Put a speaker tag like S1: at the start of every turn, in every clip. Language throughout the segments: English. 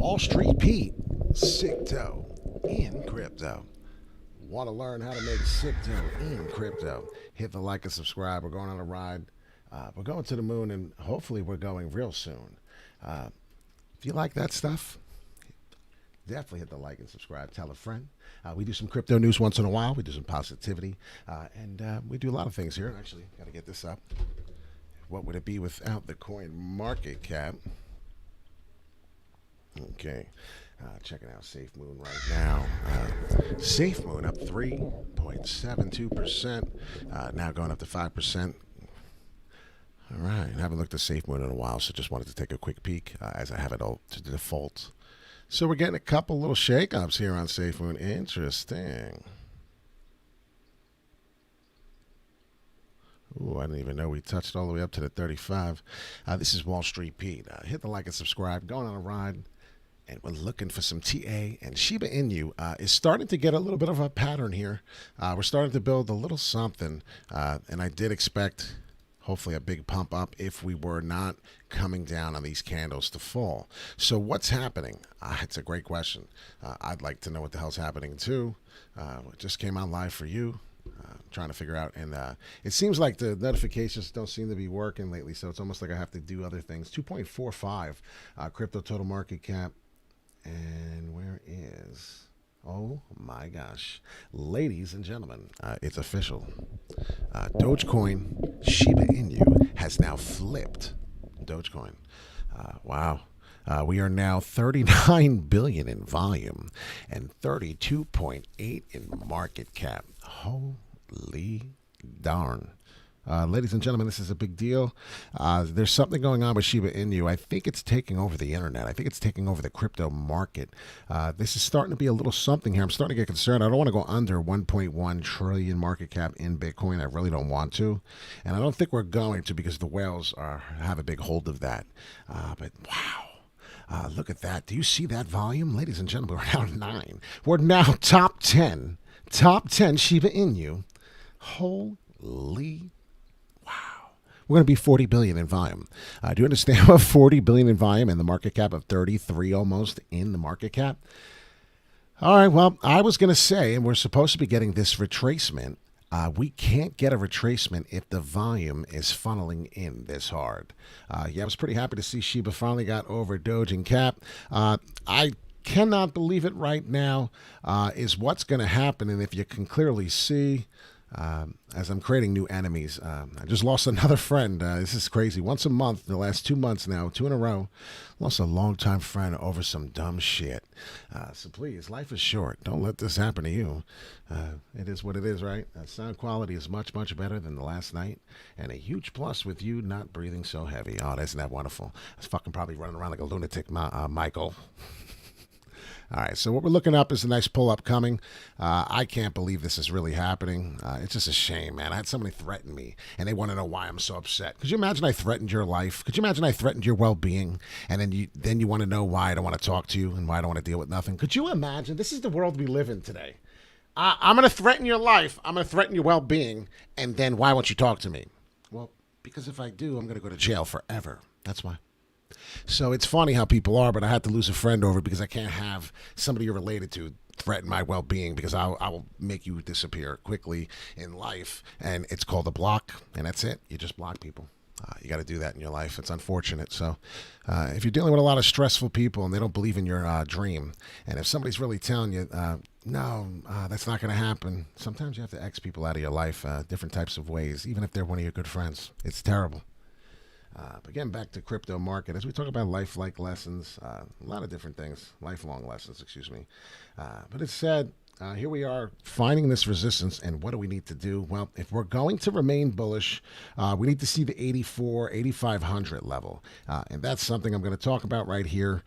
S1: Wall Street Pete, sick dough in crypto. Want to learn how to make sick dough in crypto? Hit the like and subscribe. We're going on a ride. We're going to the moon, and hopefully we're going real soon. Uh, if you like that stuff, definitely hit the like and subscribe. Tell a friend. We do some crypto news once in a while. We do some positivity, and we do a lot of things here. Actually, got to get this up. What would it be without the coin market cap? Okay, checking out Safe Moon right now. Safe Moon up 3.72%, now going up to 5%. All right, I haven't looked at Safe Moon in a while, so just wanted to take a quick peek as I have it all to default. So we're getting a couple little shake-ups here on Safe Moon. Interesting. Ooh, I didn't even know we touched all the way up to the 35. This is Wall Street Pete. Hit the like and subscribe. Going on a ride. And we're looking for some TA. And Shiba Inu is starting to get a little bit of a pattern here. We're starting to build a little something. And I did expect, hopefully, a big pump up if we were not coming down on these candles to fall. So what's happening? It's a great question. I'd like to know what the hell's happening too. It just came on live for you. Trying to figure out, and it seems like the notifications don't seem to be working lately, so it's almost like I have to do other things. 2.45 crypto total market cap. And where is, oh my gosh, ladies and gentlemen, it's official. Dogecoin Shiba Inu has now flipped Dogecoin. Wow. We are now 39 billion in volume and 32.8 in market cap. Holy darn. Ladies and gentlemen, this is a big deal. There's something going on with Shiba Inu. I think it's taking over the internet. I think it's taking over the crypto market. This is starting to be a little something here. I'm starting to get concerned. I don't want to go under 1.1 trillion market cap in Bitcoin. I really don't want to. And I don't think we're going to because the whales have a big hold of that. But wow. Look at that. Do you see that volume? Ladies and gentlemen, we're now 9. We're now top 10. Top 10 Shiba Inu. Holy we're going to be 40 billion in volume. Do you understand what 40 billion in volume and the market cap of 33 almost in the market cap? All right, well, I was going to say, and we're supposed to be getting this retracement. We can't get a retracement if the volume is funneling in this hard. Yeah, I was pretty happy to see Shiba finally got over Doge and Cap. I cannot believe it right now is what's going to happen. And if you can clearly see, as I'm creating new enemies, I just lost another friend. This is crazy. Once a month, the last 2 months now, 2 in a row, lost a longtime friend over some dumb shit. So please, life is short. Don't let this happen to you. It is what it is, right? Sound quality is much, much better than the last night. And a huge plus with you not breathing so heavy. Oh, isn't that wonderful? I was fucking probably running around like a lunatic, Michael. All right, so what we're looking up is a nice pull-up coming. I can't believe this is really happening. It's just a shame, man. I had somebody threaten me, and they want to know why I'm so upset. Could you imagine I threatened your life? Could you imagine I threatened your well-being, and then you want to know why I don't want to talk to you and why I don't want to deal with nothing? Could you imagine? This is the world we live in today. I'm going to threaten your life. I'm going to threaten your well-being, and then why won't you talk to me? Well, because if I do, I'm going to go to jail forever. That's why. So it's funny how people are, but I had to lose a friend over it because I can't have somebody you're related to threaten my well-being because I will make you disappear quickly in life. And it's called a block, and that's it. You just block people. You got to do that in your life. It's unfortunate. So if you're dealing with a lot of stressful people and they don't believe in your dream, and if somebody's really telling you, no, that's not going to happen, sometimes you have to X people out of your life different types of ways, even if they're one of your good friends. It's terrible. But getting back to crypto market, as we talk about life-like lessons, a lot of different things, lifelong lessons, excuse me. But it's said, here we are finding this resistance, and what do we need to do? Well, if we're going to remain bullish, we need to see the 8,500 level. And that's something I'm going to talk about right here.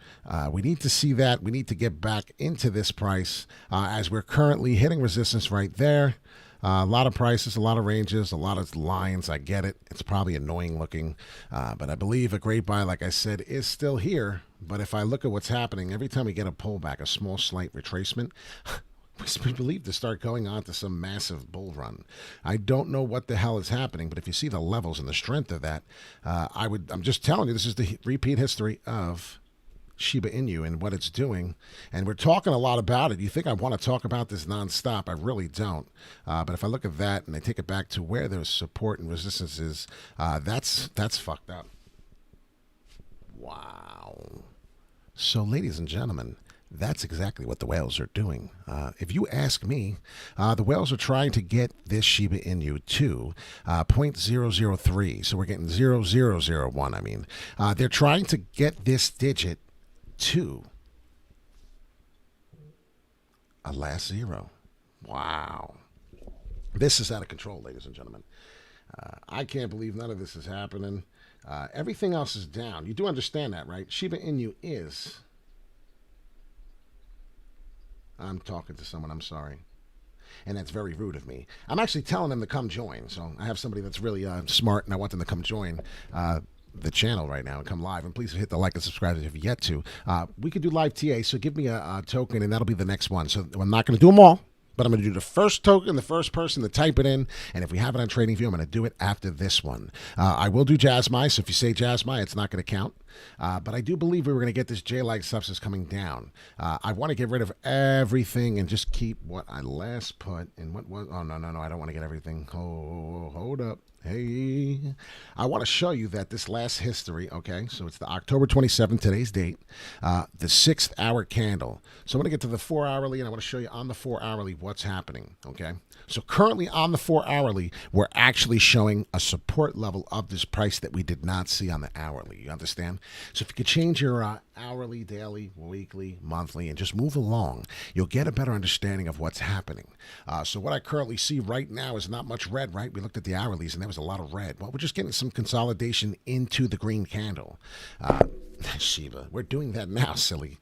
S1: We need to see that. We need to get back into this price as we're currently hitting resistance right there. A lot of prices, a lot of ranges, a lot of lines. I get it. It's probably annoying looking. But I believe a great buy, like I said, is still here. But if I look at what's happening, every time we get a pullback, a small slight retracement, we believe to start going on to some massive bull run. I don't know what the hell is happening, but if you see the levels and the strength of that, I'm just telling you, this is the repeat history of Shiba Inu and what it's doing, and we're talking a lot about it. You think I want to talk about this nonstop? I really don't. But if I look at that and I take it back to where there's support and resistance is, that's fucked up. Wow. So, ladies and gentlemen, that's exactly what the whales are doing. If you ask me, the whales are trying to get this Shiba Inu to 0.003. So we're getting 0001. I mean, they're trying to get this digit to a last zero. Wow. This is out of control, ladies and gentlemen. I can't believe none of this is happening. Everything else is down. You do understand that, right? Shiba Inu is... I'm talking to someone, I'm sorry. And that's very rude of me. I'm actually telling them to come join. So I have somebody that's really smart, and I want them to come join the channel right now and come live. And please hit the like and subscribe if you've yet to. We could do live TA, so give me a token, and that'll be the next one. So I'm not going to do them all, but I'm going to do the first token, the first person to type it in. And if we have it on TradingView, I'm going to do it after this one. I will do Jasmine, so if you say Jasmine, it's not going to count. But I do believe we were going to get this J-like substance coming down. I want to get rid of everything and just keep what I last put. And what was... Oh, no. I don't want to get everything. Oh, hold up. Hey. I want to show you that this last history, okay, so it's the October 27th, today's date, the 6th hour candle. So I'm going to get to the 4 hourly, and I want to show you on the 4 hourly what's happening, okay? So currently on the 4 hourly, we're actually showing a support level of this price that we did not see on the hourly. You understand? So if you could change your hourly, daily, weekly, monthly, and just move along, you'll get a better understanding of what's happening. So what I currently see right now is not much red, right? We looked at the hourlies, and there was a lot of red. Well, we're just getting some consolidation into the green candle. Shiba, we're doing that now, silly.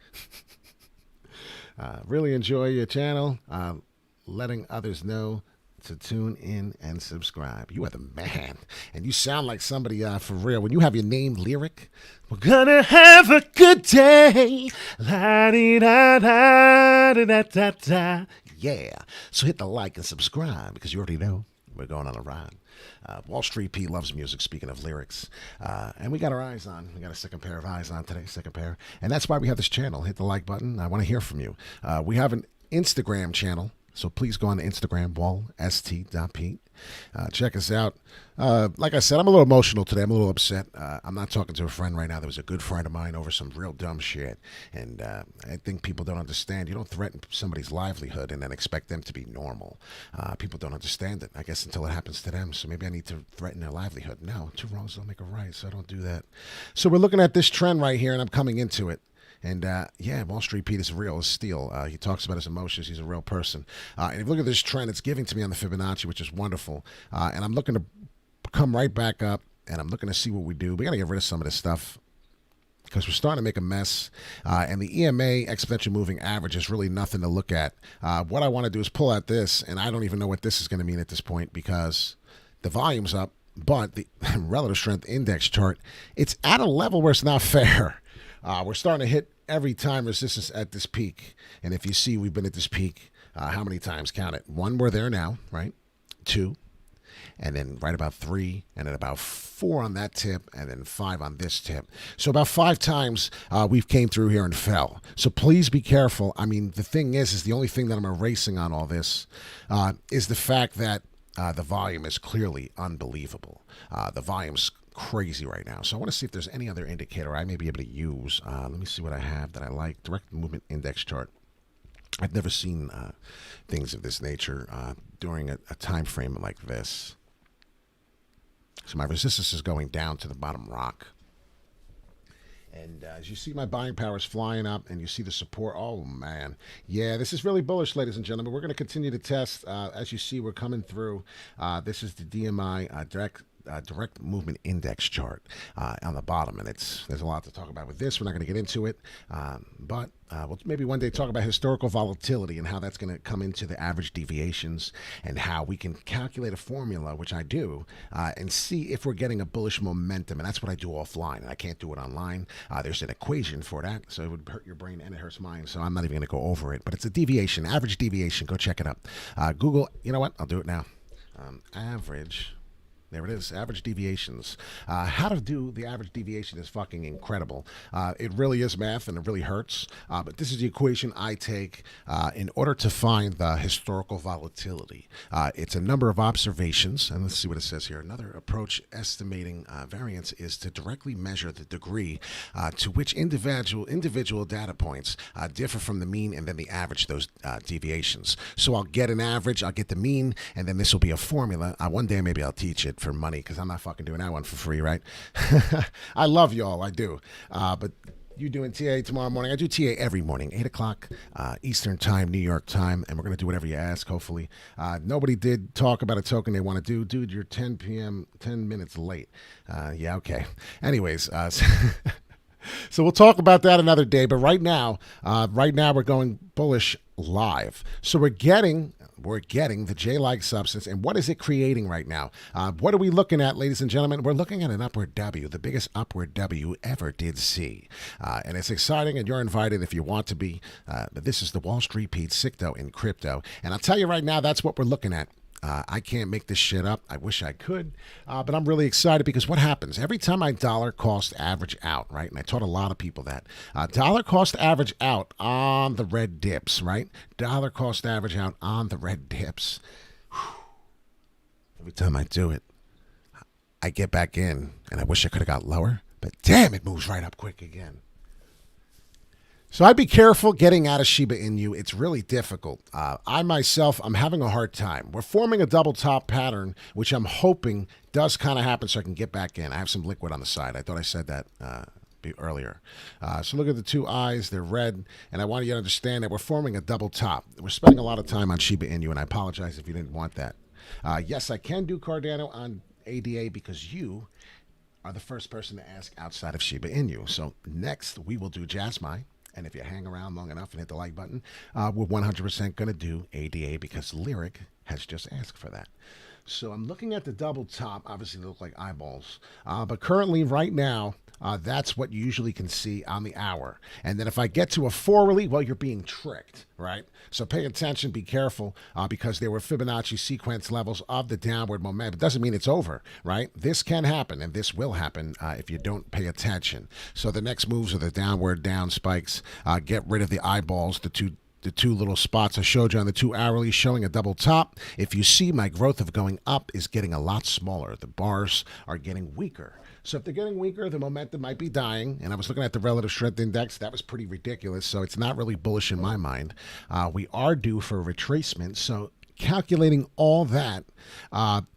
S1: Really enjoy your channel. Letting others know to tune in and subscribe. You are the man. And you sound like somebody for real. When you have your name lyric, we're gonna have a good day. La-di-da-da-da-da-da. Yeah. So hit the like and subscribe because you already know we're going on a ride. Wall Street Pete loves music, speaking of lyrics. And we got our eyes on. We got a second pair of eyes on today, second pair. And that's why we have this channel. Hit the like button. I want to hear from you. We have an Instagram channel. So please go on to Instagram, wallst.pete. Check us out. Like I said, I'm a little emotional today. I'm a little upset. I'm not talking to a friend right now. There was a good friend of mine over some real dumb shit. And I think people don't understand. You don't threaten somebody's livelihood and then expect them to be normal. People don't understand it, I guess, until it happens to them. So maybe I need to threaten their livelihood. No, two wrongs don't make a right, so I don't do that. So we're looking at this trend right here, and I'm coming into it. And, yeah, Wall Street Pete is real as steel. He talks about his emotions. He's a real person. And if you look at this trend, it's giving to me on the Fibonacci, which is wonderful. And I'm looking to come right back up, and I'm looking to see what we do. We got to get rid of some of this stuff because we're starting to make a mess. And the EMA exponential moving average is really nothing to look at. What I want to do is pull out this, and I don't even know what this is going to mean at this point because the volume's up, but the relative strength index chart, it's at a level where it's not fair. We're starting to hit every time resistance at this peak. And if you see, we've been at this peak how many times? Count it. 1, we're there now, right? 2, and then right about 3, and then about 4 on that tip, and then 5 on this tip. So about 5 times we've came through here and fell. So please be careful. I mean, the thing is the only thing that I'm erasing on all this is the fact that the volume is clearly unbelievable. The volume's crazy right now. So I want to see if there's any other indicator I may be able to use. Let me see what I have that I like. Direct movement index chart. I've never seen things of this nature during a time frame like this. So my resistance is going down to the bottom rock. And as you see, my buying power is flying up, and you see the support. Oh, man. Yeah, this is really bullish, ladies and gentlemen. We're going to continue to test. As you see, we're coming through. This is the DMI direct movement index chart on the bottom, and there's a lot to talk about with this. We're not going to get into it, but we'll maybe one day talk about historical volatility and how that's going to come into the average deviations and how we can calculate a formula, which I do, and see if we're getting a bullish momentum. And that's what I do offline, and I can't do it online. There's an equation for that, so it would hurt your brain and it hurts mine, so I'm not even going to go over it. But it's a deviation, average deviation. Go check it out. Google, you know what? I'll do it now. Average There it is, average deviations. How to do the average deviation is fucking incredible. It really is math and it really hurts. But this is the equation I take in order to find the historical volatility. It's a number of observations, and let's see what it says here. Another approach estimating variance is to directly measure the degree to which individual data points differ from the mean and then the average those deviations. So I'll get an average, I'll get the mean, and then this will be a formula. One day maybe I'll teach it for money because I'm not fucking doing that one for free, right? I love y'all, I do. But you doing TA tomorrow morning? I do TA every morning, 8 o'clock Eastern time, New York time, and we're going to do whatever you ask, hopefully. Nobody did talk about a token they want to do. Dude, you're 10 p.m., 10 minutes late. Yeah, okay. Anyways, so we'll talk about that another day, but right now we're going bullish live. So we're getting the J-like substance, and what is it creating right now? What are we looking at, ladies and gentlemen? We're looking at an upward W, the biggest upward W ever did see. And it's exciting, and you're invited if you want to be. But this is the Wall Street Pete Sicto in crypto. And I'll tell you right now, that's what we're looking at. I can't make this shit up. I wish I could, but I'm really excited because what happens every time I dollar cost average out, right? And I taught a lot of people that dollar cost average out on the red dips, right? Dollar cost average out on the red dips. Whew. Every time I do it, I get back in, and I wish I could have got lower, but damn, it moves right up quick again. So I'd be careful getting out of Shiba Inu. It's really difficult. I myself, I'm having a hard time. We're forming a double top pattern, which I'm hoping does kind of happen so I can get back in. I have some liquid on the side. I thought I said that earlier. So look at the two eyes. They're red. And I want you to understand that we're forming a double top. We're spending a lot of time on Shiba Inu, and I apologize if you didn't want that. Yes, I can do Cardano on ADA because you are the first person to ask outside of Shiba Inu. So next, we will do Jasmine. And if you hang around long enough and hit the like button, we're 100% going to do ADA because Lyric has just asked for that. So I'm looking at the double top. Obviously, they look like eyeballs. But currently, right now, that's what you usually can see on the hour. And then if I get to a 4-weekly, well, you're being tricked, right? So pay attention, be careful, because there were Fibonacci sequence levels of the downward momentum. It doesn't mean it's over, right? This can happen, and this will happen if you don't pay attention. So the next moves are the downward down spikes. Get rid of the eyeballs, the two little spots I showed you on the 2 hourly showing a double top. If you see, my growth of going up is getting a lot smaller. The bars are getting weaker. So if they're getting weaker, the momentum might be dying. And I was looking at the relative strength index. That was pretty ridiculous. So it's not really bullish in my mind. We are due for a retracement. So calculating all that,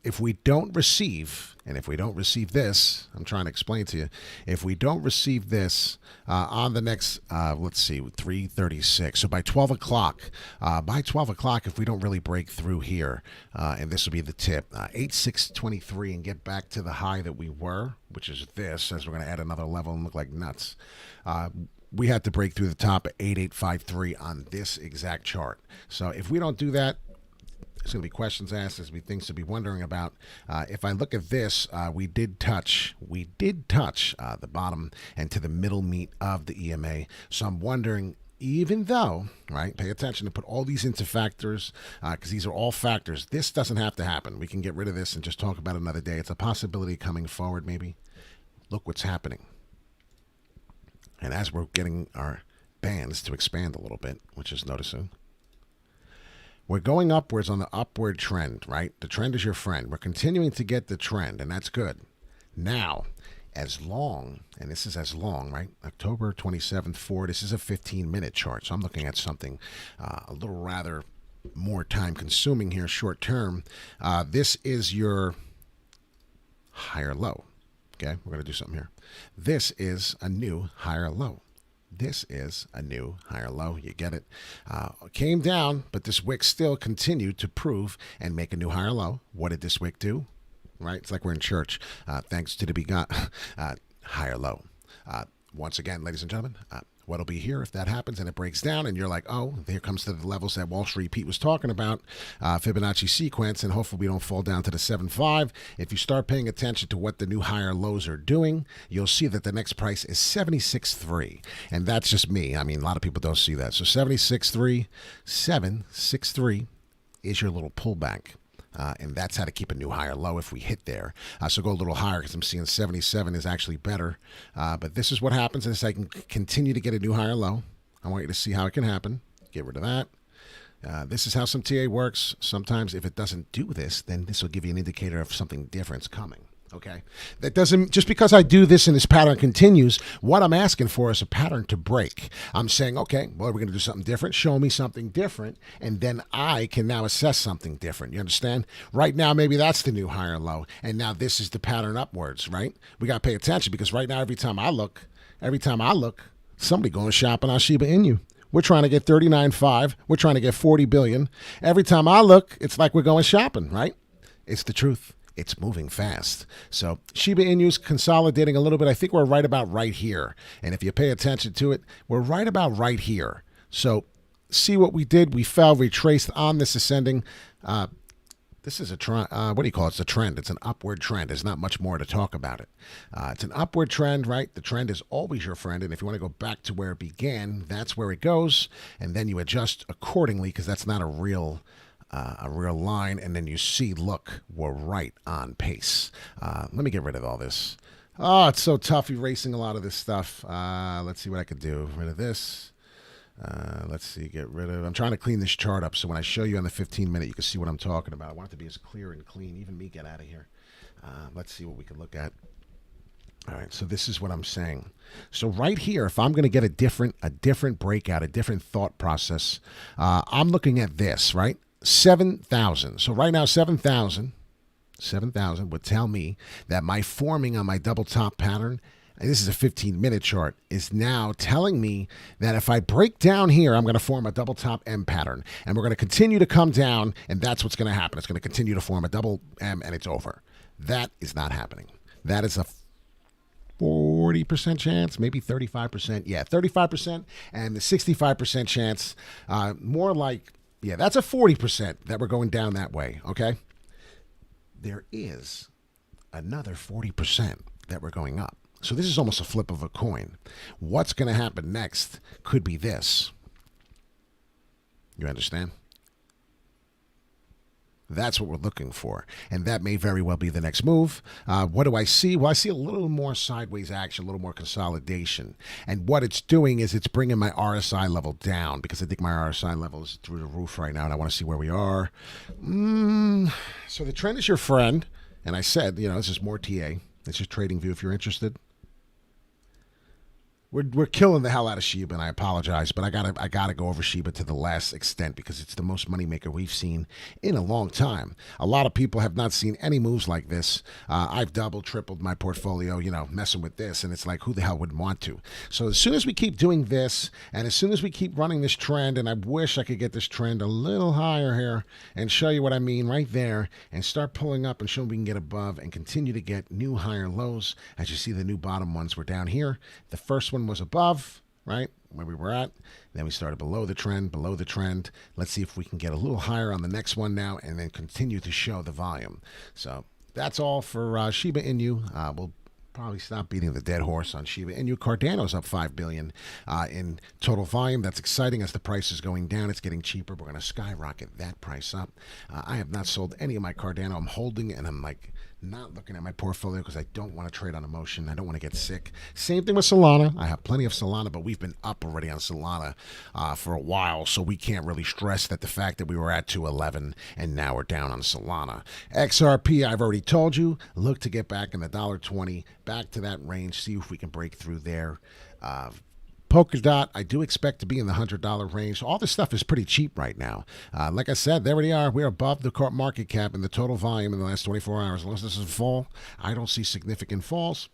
S1: if we don't receive, and if we don't receive this, I'm trying to explain to you, if we don't receive this on the next, let's see, 3:36, so by 12 o'clock, if we don't really break through here, and this will be the tip, 8623 and get back to the high that we were, which is this, as we're going to add another level and look like nuts. We had to break through the top at 8853 on this exact chart. So if we don't do that, there's going to be questions asked. There's going to be things to be wondering about. If I look at this, we did touch the bottom and to the middle meat of the EMA. So I'm wondering, even though, right, pay attention to put all these into factors, because these are all factors. This doesn't have to happen. We can get rid of this and just talk about it another day. It's a possibility coming forward, maybe. Look what's happening. And as we're getting our bands to expand a little bit, which is noticing, we're going upwards on the upward trend, right? The trend is your friend. We're continuing to get the trend, and that's good. Now, as long, and this is as long, right? October 27th forward, this is a 15-minute chart. So I'm looking at something a little rather more time-consuming here, short term. This is your higher low, okay? We're going to do something here. This is a new higher low. This is a new higher low. You get it? Came down, but this wick still continued to prove and make a new higher low. What did this wick do? Right? It's like we're in church. Thanks to the begot higher low. Once again, ladies and gentlemen, what'll be here if that happens and it breaks down and you're like, oh, here comes to the levels that Wall Street Pete was talking about, Fibonacci sequence, and hopefully we don't fall down to the 7.5. If you start paying attention to what the new higher lows are doing, you'll see that the next price is 76.3, and that's just me. I mean, a lot of people don't see that. So 76.3, 763 is your little pullback. And that's how to keep a new higher low if we hit there. So go a little higher because I'm seeing 77 is actually better. But this is what happens is I can continue to get a new higher low. I want you to see how it can happen. Get rid of that. This is how some TA works. Sometimes if it doesn't do this, then this will give you an indicator of something different's coming. Okay, that doesn't, just because I do this and this pattern continues, what I'm asking for is a pattern to break. I'm saying, okay, well, we're going to do something different. Show me something different, and then I can now assess something different. You understand? Right now, maybe that's the new higher low, and now this is the pattern upwards, right? We got to pay attention because right now, every time I look, somebody going shopping on Shiba Inu. We're trying to get 39.5. We're trying to get 40 billion. Every time I look, it's like we're going shopping, right? It's the truth. It's moving fast. So Shiba Inu's consolidating a little bit. I think we're right about right here. And if you pay attention to it, we're right about right here. So see what we did. We fell, retraced on this ascending. This is a trend. What do you call it? It's a trend. It's an upward trend. There's not much more to talk about it. It's an upward trend, right? The trend is always your friend. And if you want to go back to where it began, that's where it goes. And then you adjust accordingly because that's not a real line, and then you see, look, we're right on pace. Let me get rid of all this. Oh, it's so tough erasing a lot of this stuff. Let's see what I could do. Rid of this. Let's see, get rid of. I'm trying to clean this chart up so when I show you on the 15-minute, you can see what I'm talking about. I want it to be as clear and clean. Even me, get out of here. Let's see what we can look at. All right, so this is what I'm saying. So right here, if I'm going to get a different breakout, a different thought process, I'm looking at this, right? 7,000. So right now, 7,000 would tell me that my forming on my double top pattern, and this is a 15-minute chart, is now telling me that if I break down here, I'm going to form a double top M pattern. And we're going to continue to come down, and that's what's going to happen. It's going to continue to form a double M, and it's over. That is not happening. That is a 40% chance, maybe 35%. Yeah, 35%, and the 65% chance, more like, yeah, that's a 40% that we're going down that way, okay? There is another 40% that we're going up. So this is almost a flip of a coin. What's going to happen next could be this. You understand? That's what we're looking for. And that may very well be the next move. What do I see? Well, I see a little more sideways action, a little more consolidation. And what it's doing is it's bringing my RSI level down because I think my RSI level is through the roof right now, and I want to see where we are. So the trend is your friend. And I said, this is more TA. It's just trading view if you're interested. We're killing the hell out of Shiba, and I apologize, but I gotta go over Shiba to the last extent because it's the most moneymaker we've seen in a long time. A lot of people have not seen any moves like this. I've doubled, tripled my portfolio, messing with this, and it's like, who the hell wouldn't want to? So as soon as we keep doing this, and as soon as we keep running this trend, and I wish I could get this trend a little higher here and show you what I mean right there, and start pulling up and show we can get above and continue to get new higher lows. As you see, the new bottom ones were down here. The first one was above, right, where we were at. Then we started below the trend. Let's see if we can get a little higher on the next one now and then continue to show the volume. So that's all for Shiba Inu. We'll probably stop beating the dead horse on Shiba Inu. Cardano's up 5 billion in total volume. That's exciting as the price is going down. It's getting cheaper. We're going to skyrocket that price up. I have not sold any of my Cardano. I'm holding, and I'm like not looking at my portfolio because I don't want to trade on emotion. I don't want to get sick. Same thing with Solana. I have plenty of Solana, but we've been up already on Solana for a while, so we can't really stress that the fact that we were at 211 and now we're down on Solana. XRP, I've already told you, look to get back in the $1.20, back to that range, see if we can break through there. Polkadot, I do expect to be in the $100 range. All this stuff is pretty cheap right now. Like I said, there we are. We're above the market cap in the total volume in the last 24 hours. Unless this is a fall, I don't see significant falls.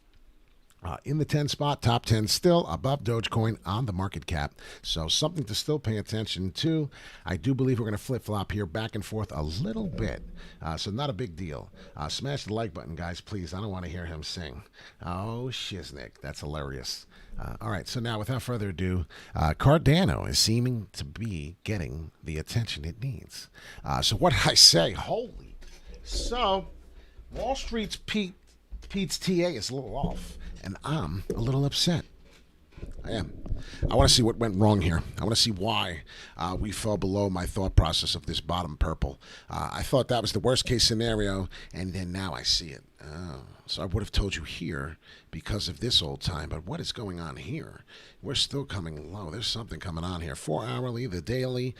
S1: In the 10 spot, top 10 still above Dogecoin on the market cap. So something to still pay attention to. I do believe we're going to flip-flop here back and forth a little bit. So not a big deal. Smash the like button, guys, please. I don't want to hear him sing. Oh, shiznick. That's hilarious. All right, so now without further ado, Cardano is seeming to be getting the attention it needs. So what did I say? Holy. So Wall Street's Pete's TA is a little off, and I'm a little upset. I am. I want to see what went wrong here. I want to see why we fell below my thought process of this bottom purple. I thought that was the worst case scenario, and then now I see it. Oh, so I would have told you here because of this old time, but what is going on here? We're still coming low. There's something coming on here. 4 hourly, the daily.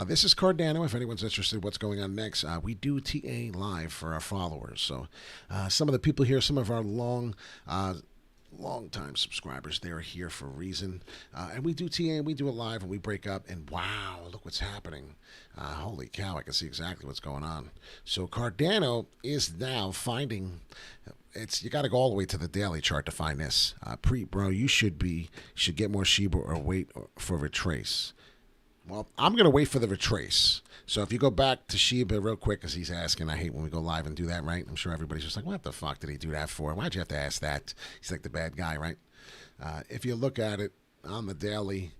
S1: This is Cardano. If anyone's interested in what's going on next, we do TA live for our followers. So some of the people here, some of our long-time subscribers, they're here for a reason. And we do TA and we do it live and we break up. And wow, look what's happening. Holy cow, I can see exactly what's going on. So Cardano is now finding... you got to go all the way to the daily chart to find this. Bro, you should get more Shiba or wait for retrace. Well, I'm going to wait for the retrace. So if you go back to Shiba real quick, because he's asking, I hate when we go live and do that, right? I'm sure everybody's just like, what the fuck did he do that for? Why'd you have to ask that? He's like the bad guy, right? If you look at it on the daily,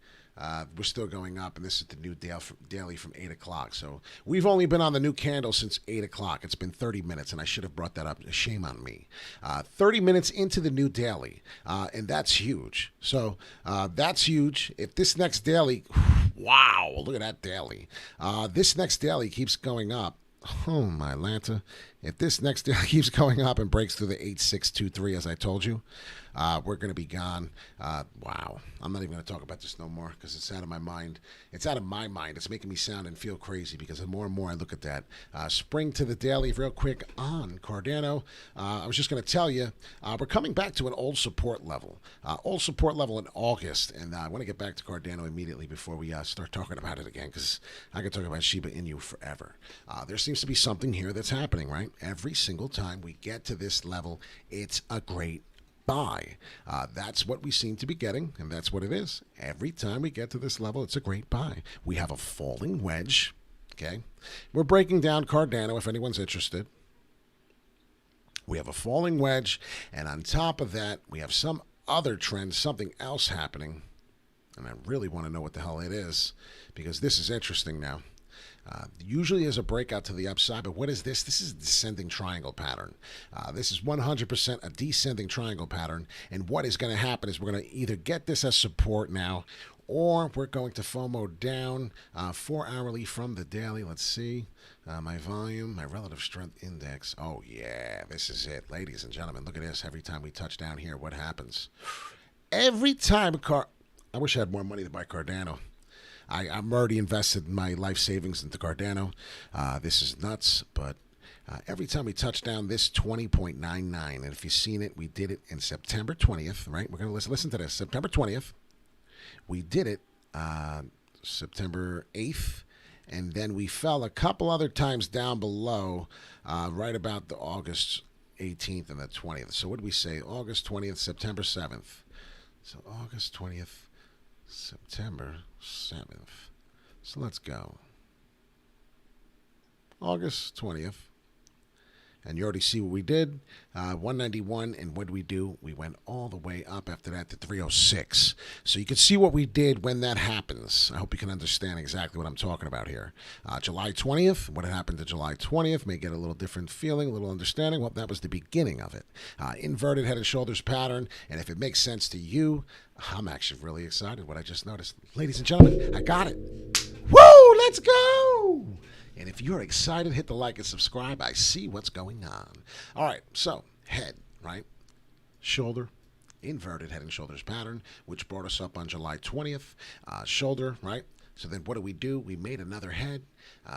S1: we're still going up, and this is the new daily from 8 o'clock. So we've only been on the new candle since 8 o'clock. It's been 30 minutes, and I should have brought that up. Shame on me. 30 minutes into the new daily, and that's huge. So that's huge. If this next daily, wow, look at that daily. This next daily keeps going up. Oh, my Lanta. If this next daily keeps going up and breaks through the 8623, as I told you, we're going to be gone. Wow. I'm not even going to talk about this no more because it's out of my mind. It's out of my mind. It's making me sound and feel crazy because the more and more I look at that. Spring to the daily real quick on Cardano. I was just going to tell you, we're coming back to an old support level. Old support level in August. And I want to get back to Cardano immediately before we start talking about it again because I could talk about Shiba Inu forever. There seems to be something here that's happening, right? Every single time we get to this level, it's a great buy. That's what we seem to be getting, and that's what it is. Every time we get to this level, it's a great buy. We have a falling wedge, okay? We're breaking down Cardano if anyone's interested. We have a falling wedge, and on top of that, we have some other trend, something else happening, and I really want to know what the hell it is because this is interesting now. Usually there's a breakout to the upside, but what is this? This is a descending triangle pattern. This is 100% a descending triangle pattern, and what is going to happen is we're going to either get this as support now, or we're going to FOMO down 4 hourly from the daily. Let's see. My volume, my relative strength index. Oh, yeah, this is it. Ladies and gentlemen, look at this. Every time we touch down here, what happens? Every time I wish I had more money to buy Cardano. I'm already invested in my life savings into Cardano. This is nuts, but every time we touch down this 20.99, and if you've seen it, we did it in September 20th, right? We're going to listen to this. September 20th. We did it September 8th, and then we fell a couple other times down below right about the August 18th and the 20th. So what did we say? August 20th, September 7th. So August 20th. September 7th. So let's go. August 20th. And you already see what we did. 191. And what did we do? We went all the way up after that to 306. So you can see what we did when that happens. I hope you can understand exactly what I'm talking about here. July 20th. What happened to July 20th? May get a little different feeling, a little understanding. Well, that was the beginning of it. Inverted head and shoulders pattern. And if it makes sense to you, I'm actually really excited what I just noticed. Ladies and gentlemen, I got it. Woo! Let's go! And if you're excited, hit the like and subscribe. I see what's going on. All right, so head, right? Shoulder, inverted head and shoulders pattern, which brought us up on July 20th. Shoulder, right? So then what do? We made another head.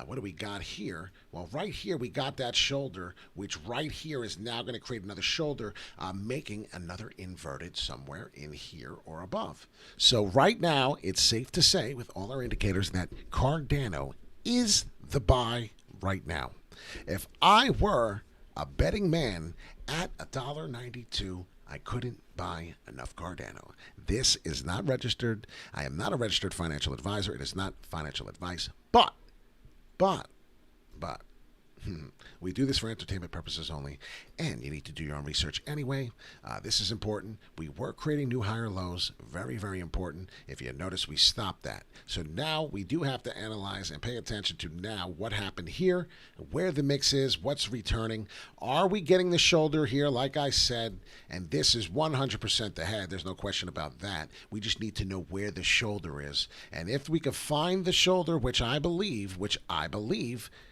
S1: What do we got here? Well, right here we got that shoulder, which right here is now going to create another shoulder, making another inverted somewhere in here or above. So right now, it's safe to say with all our indicators that Cardano is the buy right now. If I were a betting man at $1.92, I couldn't buy enough Cardano. This is not registered. I am not a registered financial advisor. It is not financial advice. But, We do this for entertainment purposes only, and you need to do your own research anyway. This is important. We were creating new higher lows. Very, very important. If you notice, we stopped that. So now we do have to analyze and pay attention to now what happened here, where the mix is, what's returning. Are we getting the shoulder here, like I said? And this is 100% the head. There's no question about that. We just need to know where the shoulder is. And if we could find the shoulder, which I believe,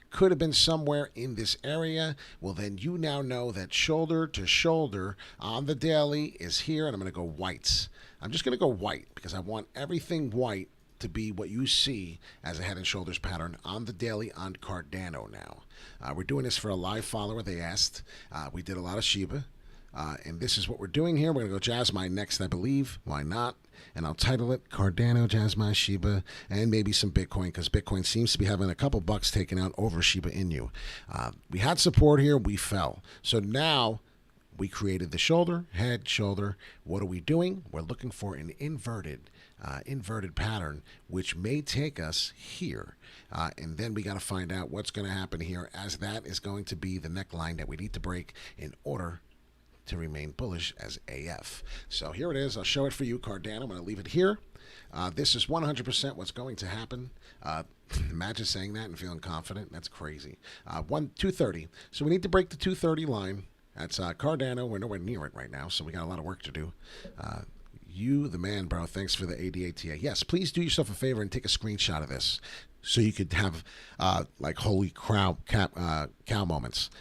S1: could have been somewhere in this area, well, then you now know that shoulder to shoulder on the daily is here, and I'm going to go whites. I'm just going to go white because I want everything white to be what you see as a head and shoulders pattern on the daily on Cardano now. We're doing this for a live follower. They asked. We did a lot of Shiba. And this is what we're doing here. We're going to go Jasmine next, I believe. Why not? And I'll title it Cardano, Jasmine, Shiba, and maybe some Bitcoin, because Bitcoin seems to be having a couple bucks taken out over Shiba Inu. We had support here. We fell. So now we created the shoulder, head, shoulder. What are we doing? We're looking for an inverted pattern, which may take us here. And then we got to find out what's going to happen here, as that is going to be the neckline that we need to break in order to remain bullish as AF. So here it is. I'll show it for you, Cardano. I'm going to leave it here. This is 100% what's going to happen. Imagine saying that and feeling confident. That's crazy. 230. So we need to break the 230 line. That's Cardano. We're nowhere near it right now, so we got a lot of work to do. You, the man, bro. Thanks for the ADATA. Yes, please do yourself a favor and take a screenshot of this, so you could have like holy cow moments.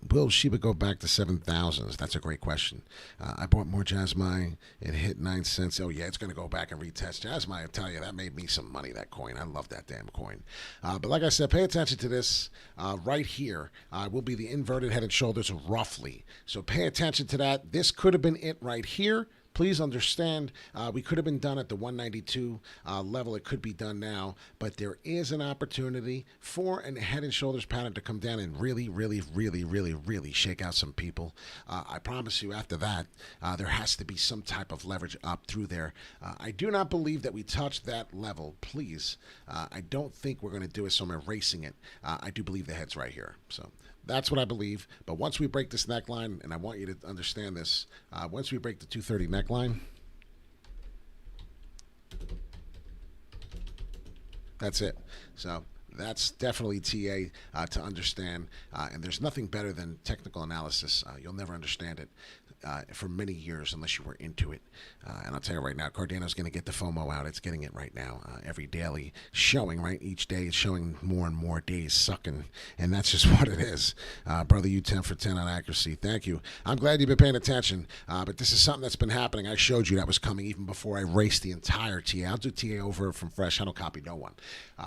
S1: Will Shiba go back to 7,000s? That's a great question. I bought more Jasmine. It hit 9 cents. Oh yeah, it's going to go back and retest Jasmine. I tell you, that made me some money. That coin. I love that damn coin. But like I said, pay attention to this right here. Will be the inverted head and shoulders roughly. So pay attention to that. This could have been it right here. Please understand, we could have been done at the 192 level. It could be done now, but there is an opportunity for a head and shoulders pattern to come down and really, really, really, really, really shake out some people. I promise you, after that, there has to be some type of leverage up through there. I do not believe that we touched that level. Please, I don't think we're going to do it, so I'm erasing it. I do believe the head's right here. So that's what I believe. But once we break this neckline, and I want you to understand this, once we break the 230 neckline, that's it. So that's definitely TA to understand. And there's nothing better than technical analysis. You'll never understand it for many years unless you were into it. And I'll tell you right now, Cardano's going to get the FOMO out. It's getting it right now. Every daily showing, right? Each day is showing more and more days sucking. And that's just what it is. Brother, you 10 for 10 on accuracy. Thank you. I'm glad you've been paying attention. But this is something that's been happening. I showed you that was coming even before I raced the entire TA. I'll do TA over from fresh. I don't copy no one.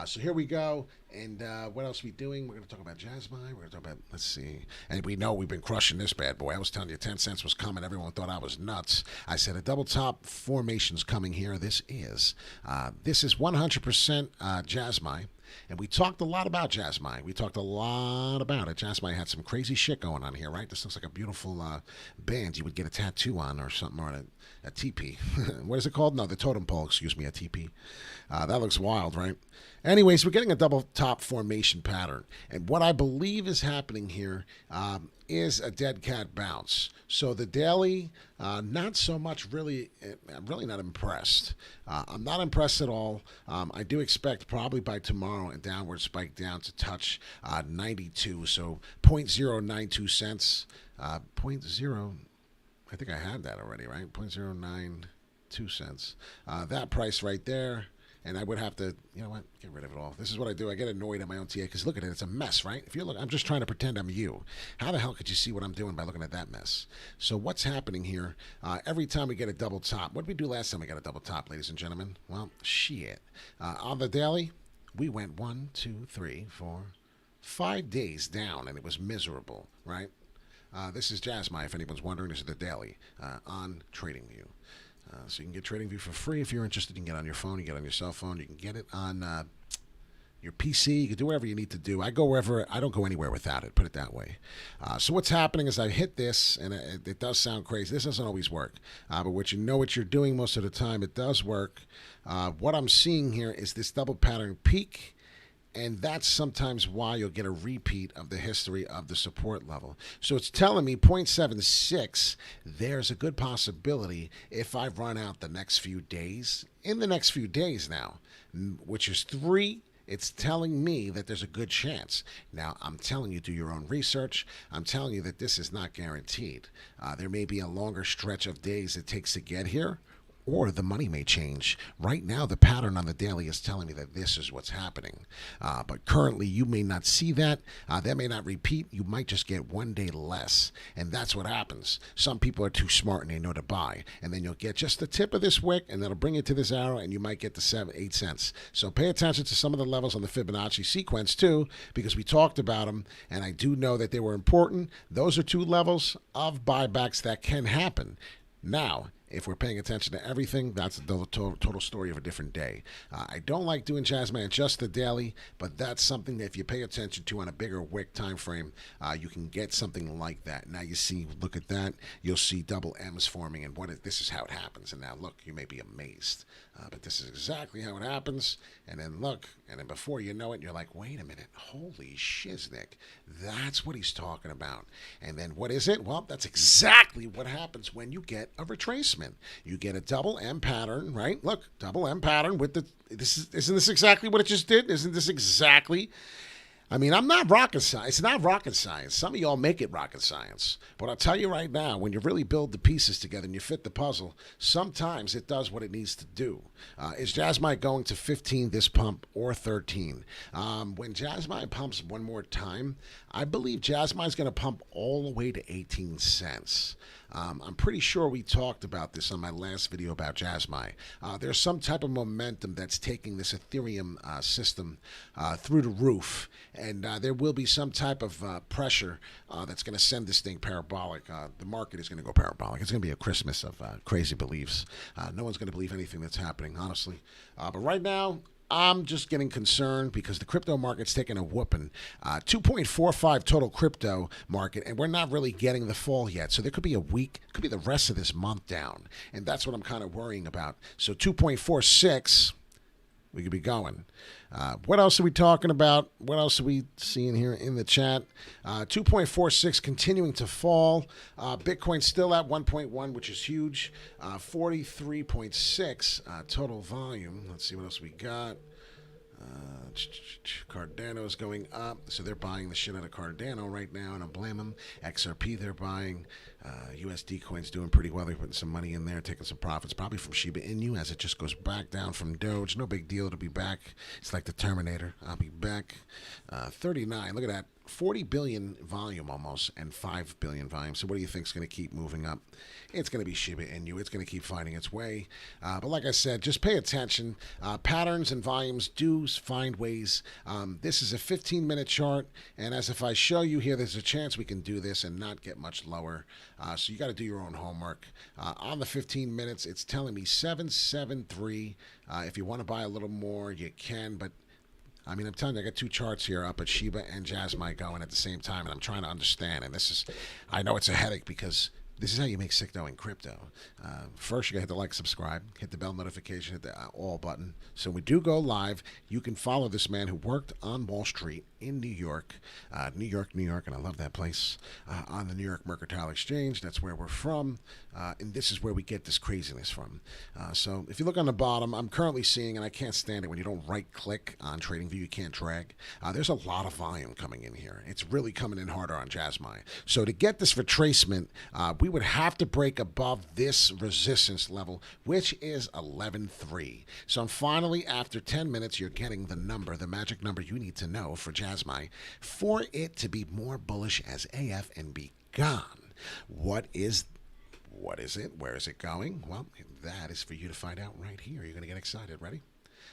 S1: So here we go. And what else are we doing? We're going to talk about Jasmine. We're going to talk about, let's see. And we know we've been crushing this bad boy. I was telling you 10 cents was coming. Everyone thought I was nuts. I said a double top formation's coming here. This is 100% Jasmine. And we talked a lot about Jasmine. We talked a lot about it. Jasmine had some crazy shit going on here, right? This looks like a beautiful band you would get a tattoo on or something, or a teepee. What is it called? No, the totem pole, excuse me, a teepee. That looks wild, right? Anyways, we're getting a double top formation pattern. And what I believe is happening here is a dead cat bounce. So the daily, not so much really. I'm really not impressed. I'm not impressed at all. I do expect probably by tomorrow a downward spike down to touch 92. So 0.092 cents. 0.0, I think I had that already, right? 0.092 cents. That price right there. And I would have to, you know what, get rid of it all. This is what I do. I get annoyed at my own TA because look at it. It's a mess, right? If you look, I'm just trying to pretend I'm you. How the hell could you see what I'm doing by looking at that mess? So what's happening here? Every time we get a double top. What did we do last time we got a double top, ladies and gentlemen? Well, shit. On the daily, we went 1, 2, 3, 4, 5 days down, and it was miserable, right? This is Jasmine, if anyone's wondering. This is the daily on TradingView. So you can get TradingView for free if you're interested. You can get it on your phone, you can get it on your cell phone, you can get it on your PC. You can do whatever you need to do. I go wherever. I don't go anywhere without it. Put it that way. So what's happening is I hit this, and it does sound crazy. This doesn't always work, but what you're doing most of the time, it does work. What I'm seeing here is this double pattern peak And that's sometimes why you'll get a repeat of the history of the support level. So it's telling me 0.76. There's a good possibility if I run out the next few days, in the next few days now, which is 3. It's telling me that there's a good chance. Now, I'm telling you, do your own research. I'm telling you that this is not guaranteed. There may be a longer stretch of days it takes to get here, or the money may change. Right now, the pattern on the daily is telling me that this is what's happening. But currently, you may not see that. That may not repeat. You might just get 1 day less. And that's what happens. Some people are too smart and they know to buy. And then you'll get just the tip of this wick, and that'll bring you to this arrow, and you might get the 8 cents. So pay attention to some of the levels on the Fibonacci sequence, too, because we talked about them, and I do know that they were important. Those are 2 levels of buybacks that can happen. Now, if we're paying attention to everything, that's the total story of a different day. I don't like doing Jazzman just the daily, but that's something that if you pay attention to on a bigger wick time frame, you can get something like that. Now you see, look at that. You'll see double M's forming, and this is how it happens. And now look, you may be amazed, but this is exactly how it happens. And then look, and then before you know it, you're like, wait a minute, holy shiznick, that's what he's talking about. And then what is it? Well, that's exactly what happens when you get a retracement. You get a double M pattern, right? Look, double M pattern with isn't this exactly what it just did? Isn't this exactly? I mean, I'm not rocket science. It's not rocket science. Some of y'all make it rocket science. But I'll tell you right now, when you really build the pieces together and you fit the puzzle, sometimes it does what it needs to do. Is Jazzmite going to 15 this pump or 13? When Jazzmite pumps one more time, I believe Jazzmite's going to pump all the way to 18 cents. I'm pretty sure we talked about this on my last video about Jazzmite. There's some type of momentum that's taking this Ethereum system through the roof, and there will be some type of pressure that's going to send this thing parabolic. The market is going to go parabolic. It's going to be a Christmas of crazy beliefs. No one's going to believe anything that's happening, honestly. But right now, I'm just getting concerned because the crypto market's taking a whooping. 2.45 total crypto market, and we're not really getting the fall yet. So there could be a week, could be the rest of this month down. And that's what I'm kind of worrying about. So 2.46, we could be going. What else are we talking about? What else are we seeing here in the chat? 2.46 continuing to fall. Bitcoin still at 1.1, which is huge. 43.6 total volume. Let's see what else we got. Cardano is going up, so they're buying the shit out of Cardano right now, and I don't blame them. XRP they're buying. USD coin's doing pretty well. They're putting some money in there, taking some profits, probably from Shiba Inu as it just goes back down from Doge. No big deal to be back. It's like the Terminator. I'll be back. 39. Look at that. 40 billion volume almost, and 5 billion volume. So what do you think is going to keep moving up? It's going to be Shiba Inu. It's going to keep finding its way. But like I said, just pay attention. Patterns and volumes do find ways. This is a 15-minute chart, and as if I show you here, there's a chance we can do this and not get much lower. So you got to do your own homework. On the 15 minutes, it's telling me 773. If you want to buy a little more, you can, but I mean, I'm telling you, I got 2 charts here up at Shiba and Jazzmite going at the same time, and I'm trying to understand. And this is, I know it's a headache because this is how you make sick dough in crypto. First, you got to hit the like, subscribe, hit the bell notification, hit the all button. So when we do go live, you can follow this man who worked on Wall Street in New York, New York, and I love that place, on the New York Mercantile Exchange. That's where we're from, and this is where we get this craziness from. So if you look on the bottom, I'm currently seeing, and I can't stand it when you don't right-click on TradingView, you can't drag. There's a lot of volume coming in here. It's really coming in harder on Jazzmite. So to get this retracement, we would have to break above this resistance level, which is 11.3. So finally, after 10 minutes, you're getting the number, the magic number you need to know for Jazzmite for it to be more bullish as AF and be gone. What is it? Where is it going? Well, that is for you to find out right here. You're going to get excited. Ready?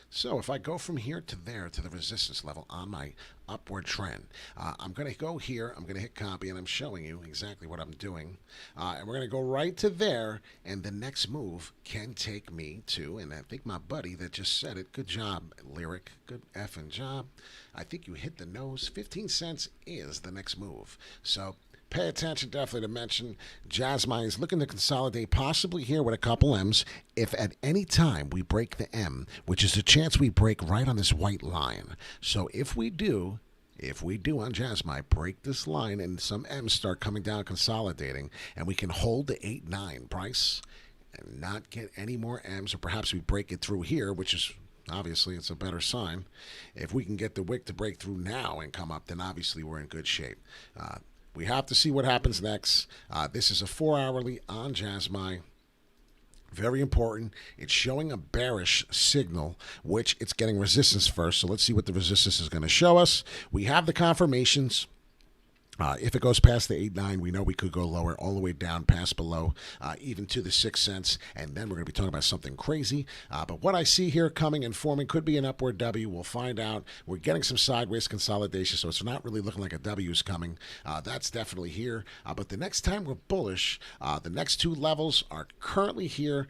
S1: So if I go from here to there to the resistance level on my upward trend, I'm going to go here, I'm going to hit copy, and I'm showing you exactly what I'm doing. And we're going to go right to there, and the next move can take me to, and I think my buddy that just said it, good job, Lyric, good effing job. I think you hit the nose. 15 cents is the next move. So Pay attention definitely to mention Jasmine is looking to consolidate possibly here with a couple M's. If at any time we break the M, which is a chance we break right on this white line. So if we do on Jasmine break this line and some M's start coming down consolidating and we can hold the 8-9 price and not get any more M's, or perhaps we break it through here, which is obviously it's a better sign. If we can get the wick to break through now and come up, then obviously we're in good shape. We have to see what happens next. This is a 4-hourly on Jasmine. Very important. It's showing a bearish signal, which it's getting resistance first. So let's see what the resistance is going to show us. We have the confirmations. If it goes past the 8-9, we know we could go lower, all the way down past below, even to the 6 cents, and then we're going to be talking about something crazy. But what I see here coming and forming could be an upward W. We'll find out. We're getting some sideways consolidation, so it's not really looking like a W is coming. That's definitely here. But the next time we're bullish, the next two levels are currently here.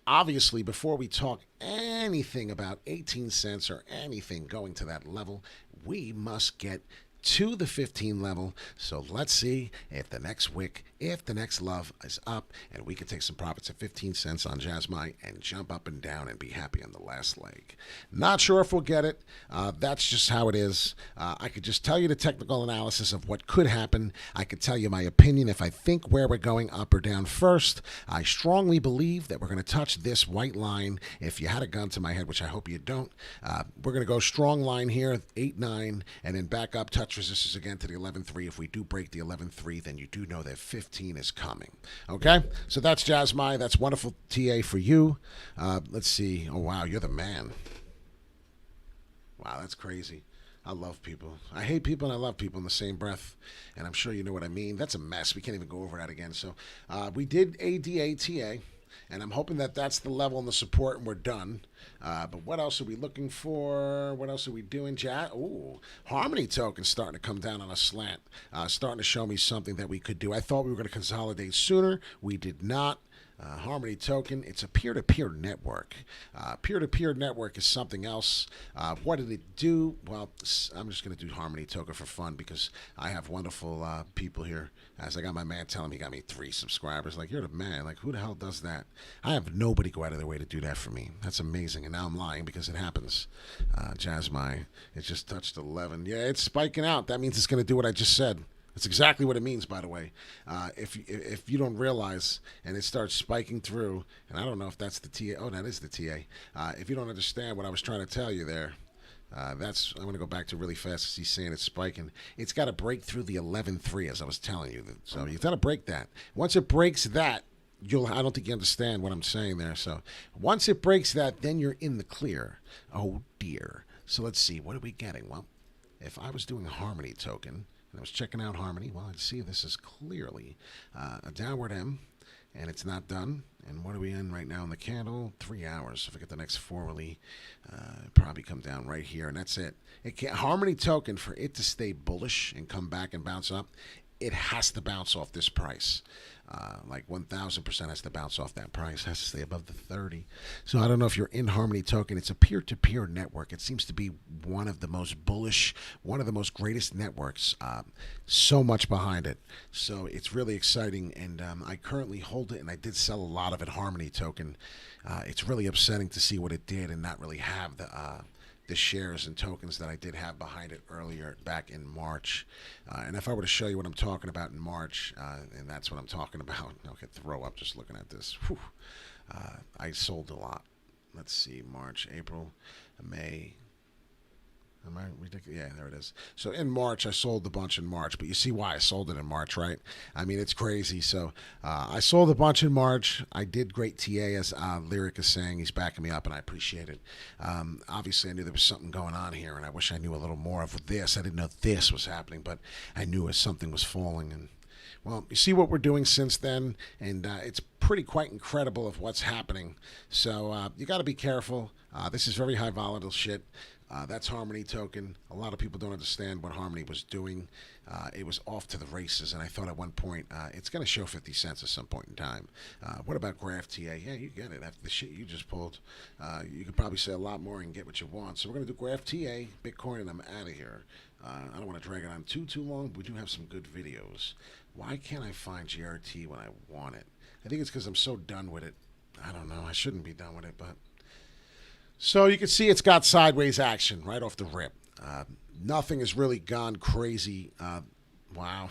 S1: Obviously, before we talk anything about 18 cents or anything going to that level, we must get to the 15 level. So let's see if the next wick, if the next love is up, and we can take some profits at 15 cents on Jasmine and jump up and down and be happy on the last leg. Not sure if we'll get it. That's just how it is. I could just tell you the technical analysis of what could happen. I could tell you my opinion if I think where we're going up or down first. I strongly believe that we're going to touch this white line. If you had a gun to my head, which I hope you don't, we're going to go strong line here, 8-9, and then back up, touch resistance again to the 11.3. If we do break the 11.3, then you do know that 15 is coming. Okay, so that's Jasmine. That's wonderful TA for you. Let's see. Oh wow, you're the man. Wow, that's crazy. I love people. I hate people and I love people in the same breath, and I'm sure you know what I mean. That's a mess. We can't even go over that again. So we did ADATA, and I'm hoping that that's the level and the support, and we're done. But what else are we looking for? What else are we doing, Jack? Ooh, Harmony token starting to come down on a slant, starting to show me something that we could do. I thought we were going to consolidate sooner. We did not. Harmony token, it's a peer-to-peer network. Peer-to-peer network is something else. What did it do? Well, I'm just going to do Harmony token for fun because I have wonderful people here. As I got my man telling me he got me 3 subscribers. Like, you're the man. Like, who the hell does that? I have nobody go out of their way to do that for me. That's amazing. And now I'm lying because it happens. Jasmine, it just touched 11. Yeah, it's spiking out. That means it's going to do what I just said. That's exactly what it means, by the way. If you don't realize and it starts spiking through, and I don't know if that's the TA. Oh, that is the TA. If you don't understand what I was trying to tell you there, I'm going to go back to really fast as he's saying it's spiking. It's got to break through the 11.3, as I was telling you. So you've got to break that. Once it breaks that, I don't think you understand what I'm saying there. So once it breaks that, then you're in the clear. Oh, dear. So let's see. What are we getting? Well, if I was doing a Harmony token, and I was checking out Harmony, well, I'd see this is clearly a downward M, and it's not done. And what are we in right now in the candle? 3 hours. If I get the next 4-hourly, probably come down right here, and that's it. Harmony token, for it to stay bullish and come back and bounce up, it has to bounce off this price. Like 1,000% has to bounce off that price, has to stay above the 30. So I don't know if you're in Harmony token. It's a peer-to-peer network. It seems to be one of the most bullish, one of the most greatest networks. So much behind it. So it's really exciting, and I currently hold it, and I did sell a lot of it, Harmony token. It's really upsetting to see what it did and not really have the shares and tokens that I did have behind it earlier back in March. And if I were to show you what I'm talking about in March, and that's what I'm talking about, I could throw up just looking at this. I sold a lot. Let's see, March, April, May. Am I ridiculous? Yeah, there it is. So in March, I sold a bunch in March, but you see why I sold it in March, right? I mean, it's crazy. So I sold a bunch in March. I did great TA, as Lyric is saying. He's backing me up, and I appreciate it. Obviously, I knew there was something going on here, and I wish I knew a little more of this. I didn't know this was happening, but I knew something was falling. And well, you see what we're doing since then, and it's pretty quite incredible of what's happening. So you got to be careful. This is very high volatile shit. That's Harmony token. A lot of people don't understand what Harmony was doing. It was off to the races, and I thought at one point it's going to show 50 cents at some point in time. What about Graph TA? Yeah, you get it. After the shit you just pulled, you could probably say a lot more and get what you want. So we're going to do Graph TA, Bitcoin, and I'm out of here. I don't want to drag it on too long, but we do have some good videos. Why can't I find GRT when I want it? I think it's because I'm so done with it. I don't know. I shouldn't be done with it, but... So you can see it's got sideways action right off the rip. Nothing has really gone crazy. Wow.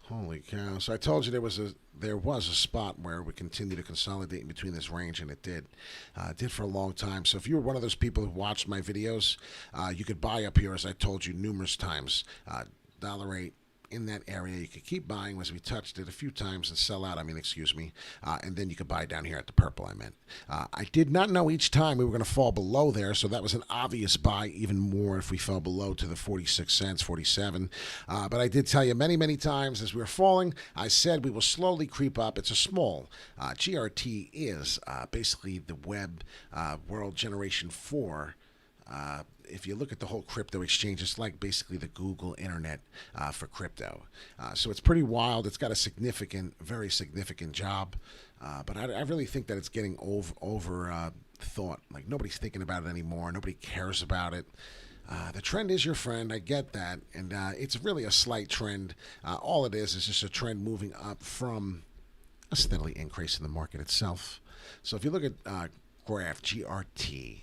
S1: Holy cow. So I told you there was a spot where we continue to consolidate in between this range, and it did. It did for a long time. So if you were one of those people who watched my videos, you could buy up here, as I told you numerous times. $8 in that area. You could keep buying as we touched it a few times and sell out, excuse me, and then you could buy down here at the purple, I meant. I did not know each time we were going to fall below there, so that was an obvious buy, even more if we fell below to the 46 cents, 47. But I did tell you many, many times as we were falling, I said we will slowly creep up. It's a small. GRT is basically the web world generation 4. If you look at the whole crypto exchange, it's like basically the Google internet for crypto. So it's pretty wild. It's got a significant, very significant job. But I really think that it's getting over thought. Like nobody's thinking about it anymore. Nobody cares about it. The trend is your friend. I get that. And it's really a slight trend. All it is just a trend moving up from a steadily increase in the market itself. So if you look at Graph, GRT,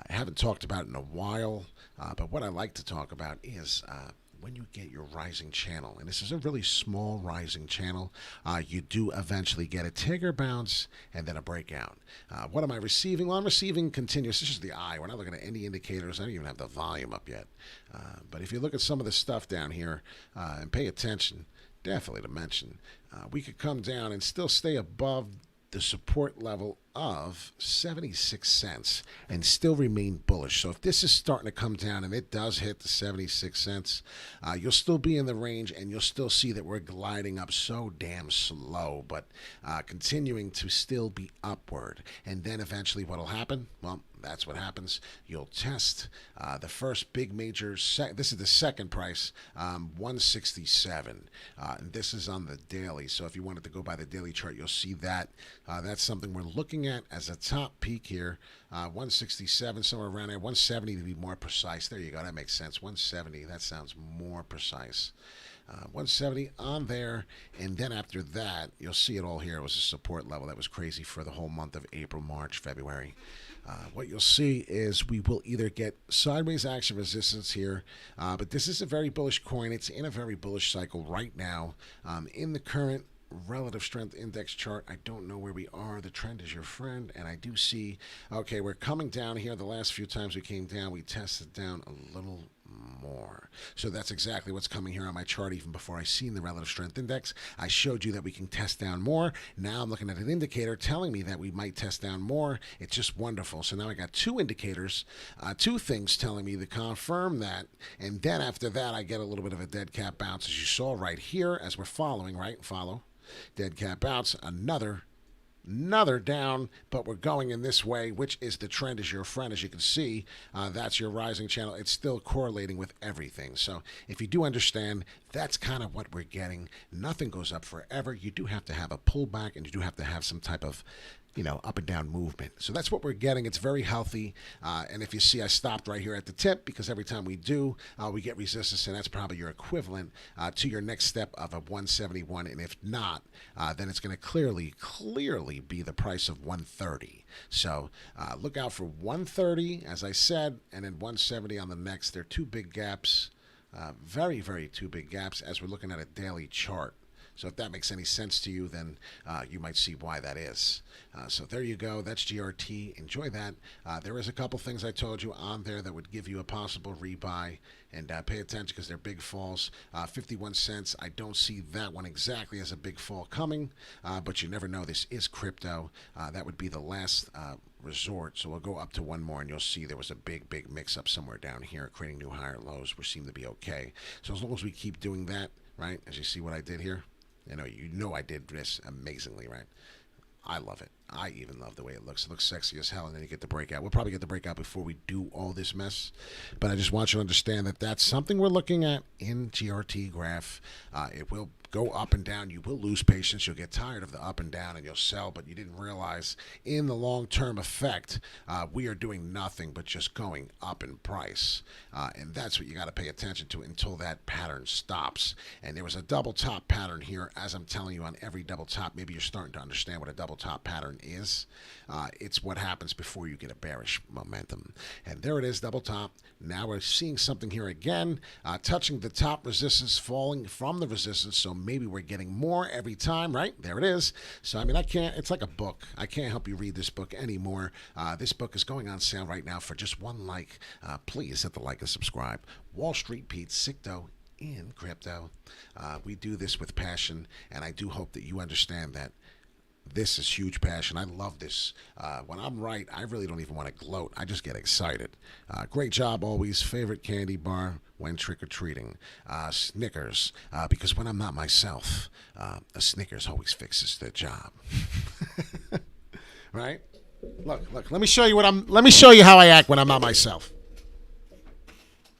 S1: I haven't talked about it in a while, but what I like to talk about is when you get your rising channel, and this is a really small rising channel, you do eventually get a Tigger bounce and then a breakout. What am I receiving? Well, I'm receiving continuous. This is the eye. We're not looking at any indicators. I don't even have the volume up yet. But if you look at some of the stuff down here and pay attention, definitely to mention, we could come down and still stay above the support level of 76 cents and still remain bullish. So if this is starting to come down and it does hit the 76 cents, you'll still be in the range and you'll still see that we're gliding up so damn slow, but continuing to still be upward. And then eventually what'll happen? Well, that's what happens. You'll test the first big major. This is the second price, 167. And this is on the daily. So if you wanted to go by the daily chart, you'll see that. That's something we're looking at as a top peak here. 167, somewhere around there. 170 to be more precise. There you go. That makes sense. 170. That sounds more precise. 170 on there, and then after that, you'll see it all here. It was a support level that was crazy for the whole month of April, March, February. What you'll see is we will either get sideways action resistance here, but this is a very bullish coin. It's in a very bullish cycle right now. In the current relative strength index chart, I don't know where we are. The trend is your friend, and I do see, okay, we're coming down here. The last few times we came down, we tested down a little more. So that's exactly what's coming here on my chart. Even before I seen the relative strength index, I showed you that we can test down more. Now I'm looking at an indicator telling me that we might test down more. It's just wonderful. So now I got two indicators, two things telling me to confirm that. And then after that, I get a little bit of a dead cat bounce, as you saw right here, as we're following, right? Follow. Dead cat bounce, another down, but we're going in this way, which is the trend is your friend. As you can see, that's your rising channel. It's still correlating with everything. So if you do understand, that's kind of what we're getting. Nothing goes up forever. You do have to have a pullback, and you do have to have some type of up and down movement. So that's what we're getting. It's very healthy. And if you see, I stopped right here at the tip because every time we do, we get resistance, and that's probably your equivalent to your next step of a 171. And if not, then it's going to clearly be the price of 130. So look out for 130, as I said, and then 170 on the next. They're two big gaps, very, very two big gaps as we're looking at a daily chart. So if that makes any sense to you, then you might see why that is. So there you go. That's GRT. Enjoy that. There is a couple things I told you on there that would give you a possible rebuy. And pay attention because they're big falls. 51 cents. I don't see that one exactly as a big fall coming. But you never know. This is crypto. That would be the last resort. So we'll go up to one more, and you'll see there was a big mix-up somewhere down here, creating new higher lows, which seem to be okay. So as long as we keep doing that, right, as you see what I did here, you know I did this amazingly, right? I love it. I even love the way it looks. It looks sexy as hell, and then you get the breakout. We'll probably get the breakout before we do all this mess. But I just want you to understand that that's something we're looking at in GRT graph. It will go up and down. You will lose patience. You'll get tired of the up and down, and you'll sell. But you didn't realize in the long-term effect, we are doing nothing but just going up in price. And that's what you got to pay attention to until that pattern stops. And there was a double top pattern here. As I'm telling you, on every double top, maybe you're starting to understand what a double top pattern is. It's what happens before you get a bearish momentum. And there it is, double top. Now we're seeing something here again, touching the top resistance, falling from the resistance. So maybe we're getting more every time, right? There it is. So, I mean, it's like a book. I can't help you read this book anymore. This book is going on sale right now for just one like. Please hit the like and subscribe. Wall Street Pete, Sicto in crypto. We do this with passion, and I do hope that you understand that this is huge passion. I love this. When I'm right, I really don't even want to gloat. I just get excited. Great job always. Favorite candy bar when trick-or-treating? Snickers. Because when I'm not myself, a Snickers always fixes the job. Right? Look. Let me show you Let me show you how I act when I'm not myself.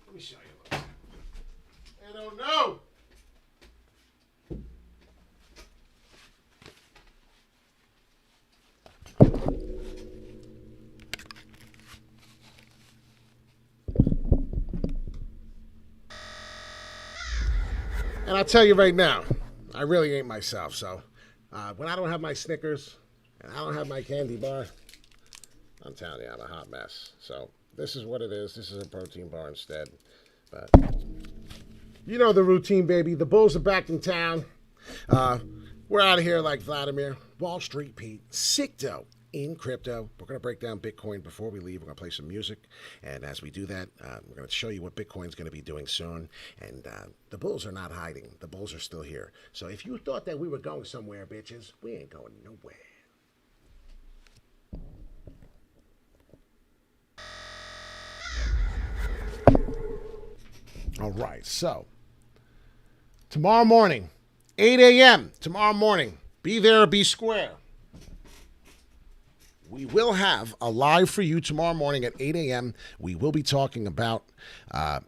S1: Let me show you. I don't know. And I'll tell you right now, I really ain't myself. So when I don't have my Snickers and I don't have my candy bar, I'm telling you, I'm a hot mess. So this is what it is. This is a protein bar instead. But you know the routine, baby. The Bulls are back in town. We're out of here like Vladimir. Wall Street Pete, Sicto in crypto. We're going to break down Bitcoin before we leave. We're going to play some music. And as we do that, we're going to show you what Bitcoin's going to be doing soon. And the bulls are not hiding. The bulls are still here. So if you thought that we were going somewhere, bitches, we ain't going nowhere. All right, so tomorrow morning, 8 a.m. tomorrow morning, be there or be square. We will have a live for you tomorrow morning at 8 a.m. We will be talking about a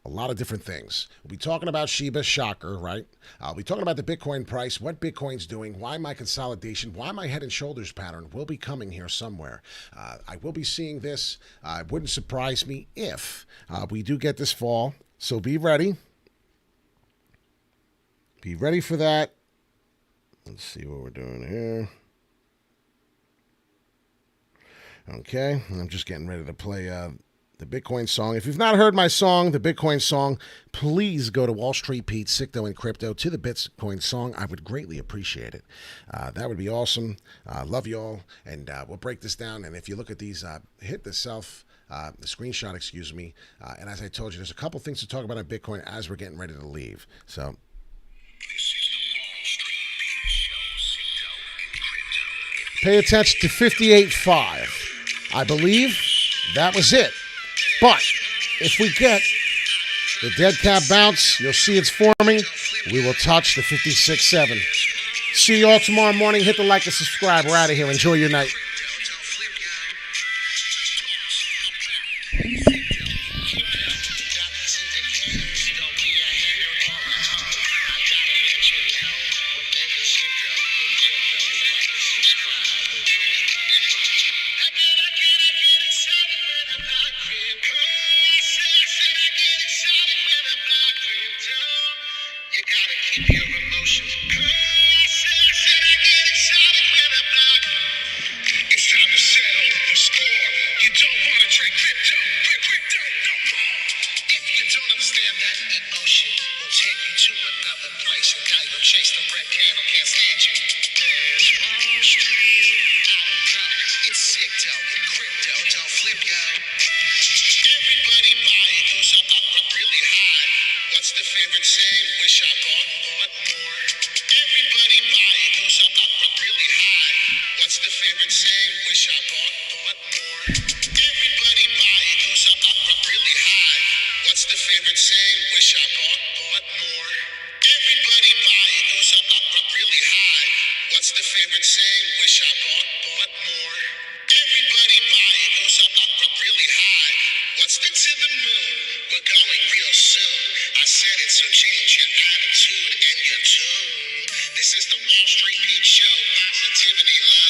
S1: lot of different things. We'll be talking about Shiba, shocker, right? I'll be talking about the Bitcoin price, what Bitcoin's doing, why my consolidation, why my head and shoulders pattern will be coming here somewhere. I will be seeing this. It wouldn't surprise me if we do get this fall. So be ready. Be ready for that. Let's see what we're doing here. Okay, I'm just getting ready to play the Bitcoin song. If you've not heard my song, the Bitcoin song, please go to Wall Street Pete, Sicto and Crypto to the Bitcoin song. I would greatly appreciate it. That would be awesome. Love you all, and we'll break this down. And if you look at these, hit the screenshot, excuse me. And as I told you, there's a couple things to talk about on Bitcoin as we're getting ready to leave. So. Pay attention to 58.5. I believe that was it. But if we get the dead cat bounce, you'll see it's forming. We will touch the 56.7. See you all tomorrow morning. Hit the like and subscribe. We're out of here. Enjoy your night.
S2: Favorite saying, wish I bought more. Everybody buy it, goes up really high. What's the to the moon? We're going real soon. I said it, so change your attitude and your tune. This is the Wall Street Beat Show, positivity, love.